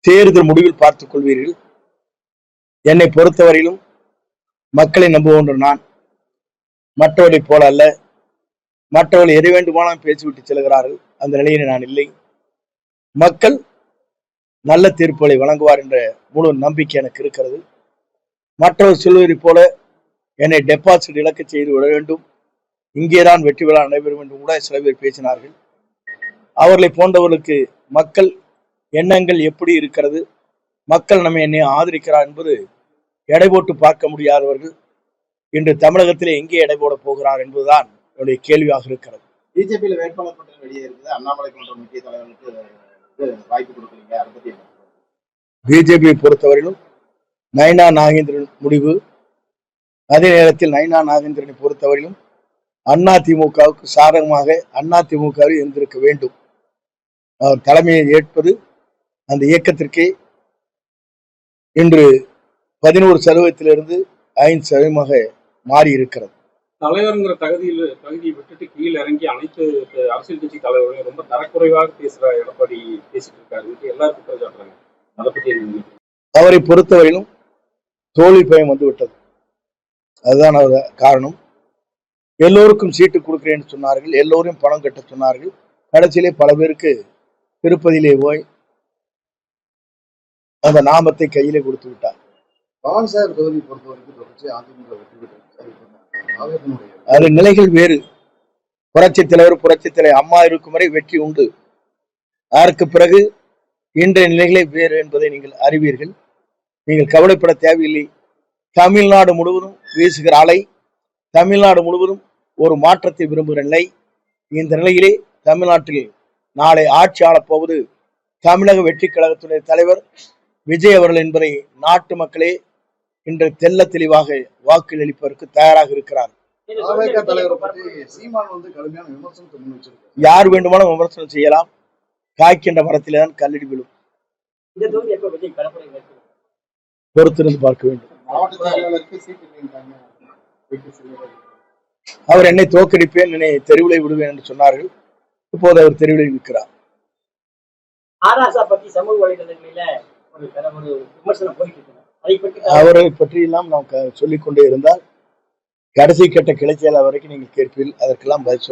தேர்தல் முடிவில் பார்த்துக் கொள்வீர்கள். என்னை பொறுத்தவரையிலும் மக்களை நம்புகின்ற நான் மற்றவர்களை போல அல்ல. மற்றவர்கள் எதை வேண்டுமானாலும் பேசிவிட்டு செல்கிறார்கள். அந்த நிலையில் நான் இல்லை. மக்கள் நல்ல தீர்ப்புகளை வழங்குவார் என்ற முழு நம்பிக்கை எனக்கு இருக்கிறது. மற்றவர் சொல்வதை போல என்னை டெபாசிட் இழக்க செய்து விட வேண்டும், இங்கேதான் வெற்றி விழா நடைபெறும் என்று கூட சில பேர் பேசினார்கள். அவர்களை போன்றவர்களுக்கு மக்கள் எண்ணங்கள் எப்படி இருக்கிறது, மக்கள் நம்ம என்னை ஆதரிக்கிறார் என்பது எடை போட்டு பார்க்க முடியாதவர்கள் இன்று தமிழகத்திலே எங்கே எடை போட போகிறார் என்பதுதான் என்னுடைய கேள்வியாக இருக்கிறது. பிஜேபியில் வேட்பாளர் பட்டியல் வெளியே இருக்குது. அண்ணாமலை போன்ற முக்கிய தலைவர்களுக்கு வாய்ப்பு கொடுக்குறீங்க, அதை பத்தி பிஜேபியை பொறுத்தவரையிலும் நயனா நாகேந்திரன் முடிவு. அதே நேரத்தில் நயனா நாகேந்திரனை பொறுத்தவரையிலும் அதிமுகவுக்கு சாதகமாக அதிமுகவில் இருந்திருக்க வேண்டும். அவர் தலைமையை ஏற்பது அந்த இயக்கத்திற்கே இன்று 11% 5% மாறி இருக்கிறது. தலைவருங்கிற தகுதியை விட்டுட்டு கீழே இறங்கி அனைத்து அரசியல் கட்சி தலைவர்களையும் ரொம்ப தரக்குறைவாக பேசுற எடப்பாடி பேசிட்டு இருக்காரு. எல்லாரும் குற்றச்சாட்டுறாங்க. அதை பத்தி அவரை பொறுத்தவரையிலும் தோல்வி பயம் வந்துவிட்டது. அதுதான் அவர் காரணம். எல்லோருக்கும் சீட்டு கொடுக்கிறேன்னு சொன்னார்கள், எல்லோரும் பணம் கட்ட சொன்னார்கள். கடைசியிலே பல பேருக்கு திருப்பதியிலே போய் அந்த நாமத்தை கையிலே கொடுத்து விட்டார். பவானிசாகர் தொகுதி பொறுத்தவரைக்கும் தொடர்ச்சி அதிமுக வெற்றி பெற்று அது நிலைகள் வேறு. புரட்சித் தலைவர் அம்மா இருக்கும் வரை வெற்றி உண்டு. அதற்கு பிறகு இன்றைய நிலைகளை வேறு என்பதை நீங்கள் அறிவீர்கள். நீங்கள் கவலைப்பட தேவையில்லை. தமிழ்நாடு முழுவதும் வீசுகிற அலை, தமிழ்நாடு முழுவதும் ஒரு மாற்றத்தை விரும்புகிற நிலை. இந்த நிலையிலே தமிழ்நாட்டில் நாளை ஆட்சி ஆளப்போவது தமிழக வெற்றி கழகத்துடைய தலைவர் விஜய் அவர்கள் என்பதை நாட்டு மக்களே இன்று தெல்ல தெளிவாக வாக்கு அளிப்பதற்கு தயாராக இருக்கிறார். யார் வேண்டுமானும் விமர்சனம் செய்யலாம். காய்க்கின்ற மரத்திலே தான் கல்லடி விழும். பொறுத்திருந்து பார்க்க வேண்டும். அவர் என்னை தோற்கடிப்பேன், என்னை தெருவிலை விடுவேன் என்று சொன்னார்கள். இப்போது அவர் தெருவிலை நிற்கிறார். அவரை பற்றியெல்லாம் நாம் சொல்லிக் கொண்டே இருந்தால் கடைசி கட்ட கிளை செயலாளர் வரைக்கும் நீங்கள் கேட்பீர்கள். அதற்கெல்லாம் பதில் சொல்ல